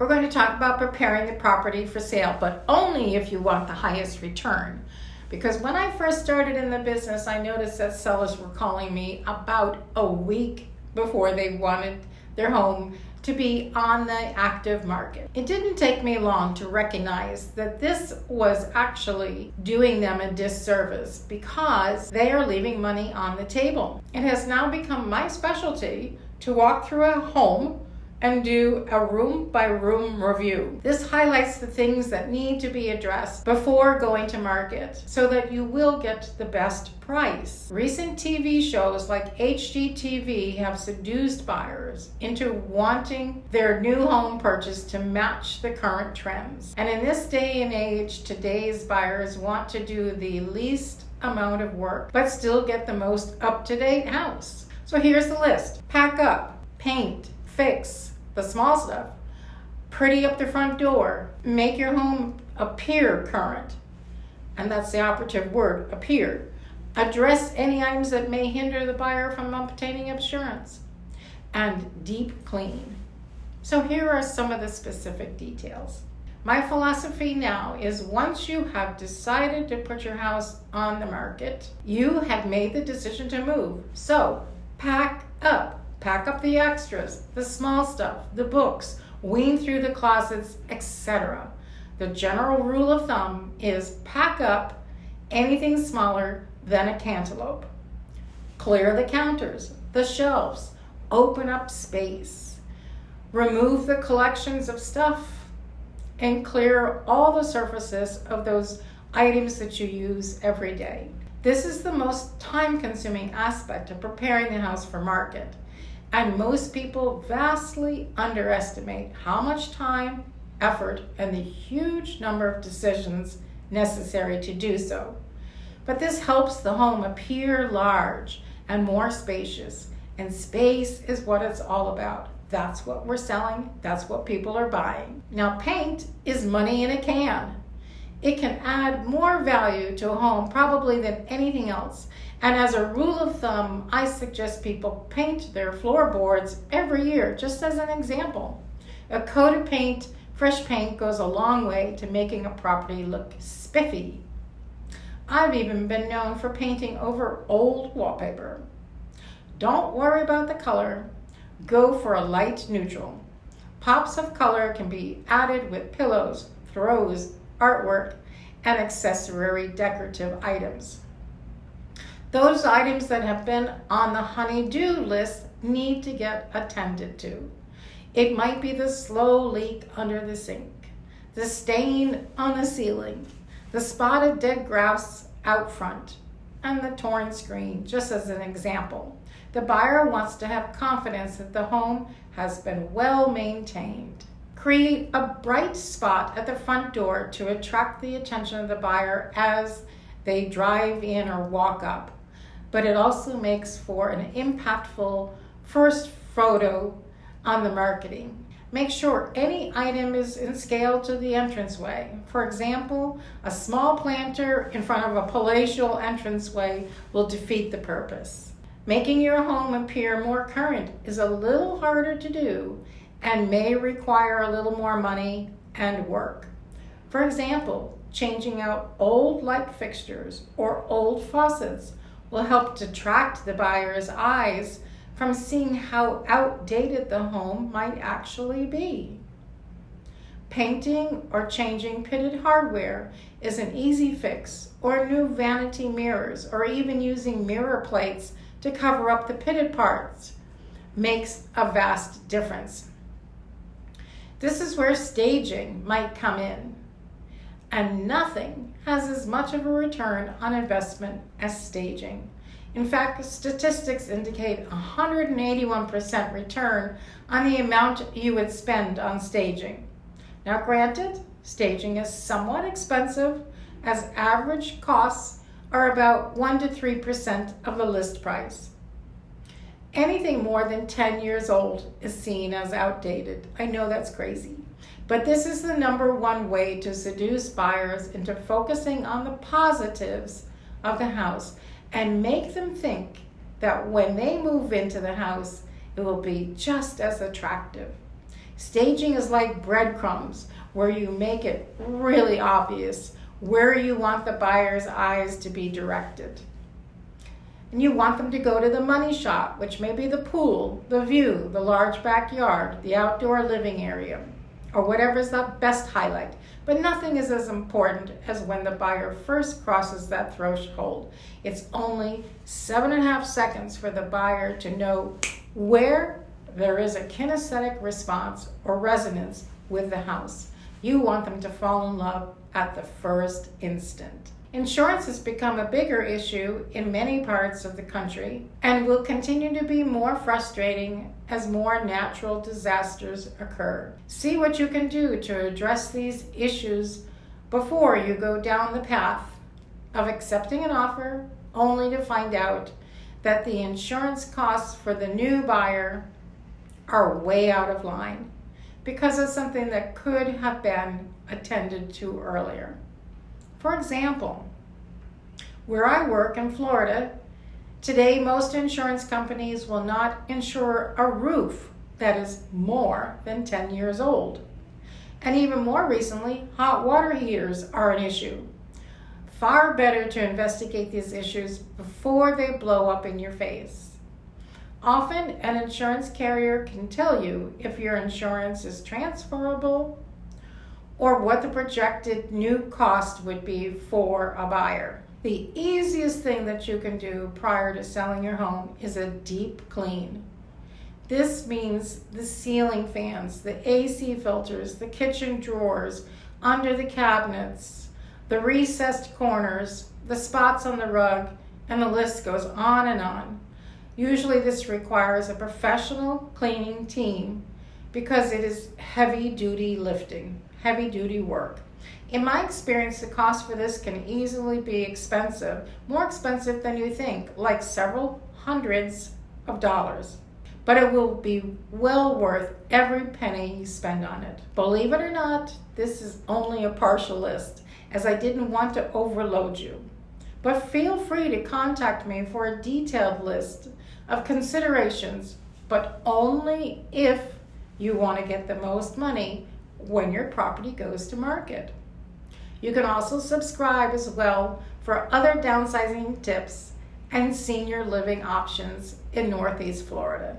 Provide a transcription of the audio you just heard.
We're going to talk about preparing the property for sale, but only if you want the highest return. Because when I first started in the business, I noticed that sellers were calling me about a week before they wanted their home to be on the active market. It didn't take me long to recognize that this was actually doing them a disservice because they are leaving money on the table. It has now become my specialty to walk through a home and do a room-by-room review. This highlights the things that need to be addressed before going to market so that you will get the best price. Recent TV shows like HGTV have seduced buyers into wanting their new home purchase to match the current trends. And in this day and age, today's buyers want to do the least amount of work but still get the most up-to-date house. So here's the list. Pack up, paint, fix, the small stuff, pretty up the front door, make your home appear current, and that's the operative word, appear. Address any items that may hinder the buyer from obtaining insurance, and deep clean. So here are some of the specific details. My philosophy now is once you have decided to put your house on the market, you have made the decision to move. So pack up. Pack up the extras, the small stuff, the books, wean through the closets, etc. The general rule of thumb is pack up anything smaller than a cantaloupe. Clear the counters, the shelves, open up space. Remove the collections of stuff and clear all the surfaces of those items that you use every day. This is the most time-consuming aspect of preparing the house for market. And most people vastly underestimate how much time, effort, and the huge number of decisions necessary to do so. But this helps the home appear large and more spacious. And space is what it's all about. That's what we're selling. That's what people are buying. Now, paint is money in a can. It can add more value to a home probably than anything else. And as a rule of thumb, I suggest people paint their floorboards every year, just as an example. A coat of paint, fresh paint, goes a long way to making a property look spiffy. I've even been known for painting over old wallpaper. Don't worry about the color. Go for a light neutral. Pops of color can be added with pillows, throws, artwork, and accessory decorative items. Those items that have been on the honey-do list need to get attended to. It might be the slow leak under the sink, the stain on the ceiling, the spotted dead grass out front, and the torn screen, just as an example. The buyer wants to have confidence that the home has been well maintained. Create a bright spot at the front door to attract the attention of the buyer as they drive in or walk up. But it also makes for an impactful first photo on the marketing. Make sure any item is in scale to the entranceway. For example, a small planter in front of a palatial entranceway will defeat the purpose. Making your home appear more current is a little harder to do and may require a little more money and work. For example, changing out old light fixtures or old faucets will help detract the buyer's eyes from seeing how outdated the home might actually be. Painting or changing pitted hardware is an easy fix, or new vanity mirrors, or even using mirror plates to cover up the pitted parts makes a vast difference. This is where staging might come in. And nothing has as much of a return on investment as staging. In fact, statistics indicate 181% return on the amount you would spend on staging. Now granted, staging is somewhat expensive, as average costs are about 1 to 3% of the list price. Anything more than 10 years old is seen as outdated. I know that's crazy, but this is the number one way to seduce buyers into focusing on the positives of the house and make them think that when they move into the house, it will be just as attractive. Staging is like breadcrumbs, where you make it really obvious where you want the buyer's eyes to be directed. And you want them to go to the money shot, which may be the pool, the view, the large backyard, the outdoor living area, or whatever's the best highlight. But nothing is as important as when the buyer first crosses that threshold. It's only 7.5 seconds for the buyer to know where there is a kinesthetic response or resonance with the house. You want them to fall in love at the first instant. Insurance has become a bigger issue in many parts of the country and will continue to be more frustrating as more natural disasters occur. See what you can do to address these issues before you go down the path of accepting an offer only to find out that the insurance costs for the new buyer are way out of line because of something that could have been attended to earlier. For example, where I work in Florida, today most insurance companies will not insure a roof that is more than 10 years old. And even more recently, hot water heaters are an issue. Far better to investigate these issues before they blow up in your face. Often, an insurance carrier can tell you if your insurance is transferable or what the projected new cost would be for a buyer. The easiest thing that you can do prior to selling your home is a deep clean. This means the ceiling fans, the AC filters, the kitchen drawers, under the cabinets, the recessed corners, the spots on the rug, and the list goes on and on. Usually this requires a professional cleaning team because it is heavy-duty lifting, heavy-duty work. In my experience, the cost for this can easily be expensive, more expensive than you think, like several hundreds of dollars. But it will be well worth every penny you spend on it. Believe it or not, this is only a partial list, as I didn't want to overload you. But feel free to contact me for a detailed list of considerations, but only if you want to get the most money when your property goes to market. You can also subscribe as well for other downsizing tips and senior living options in Northeast Florida.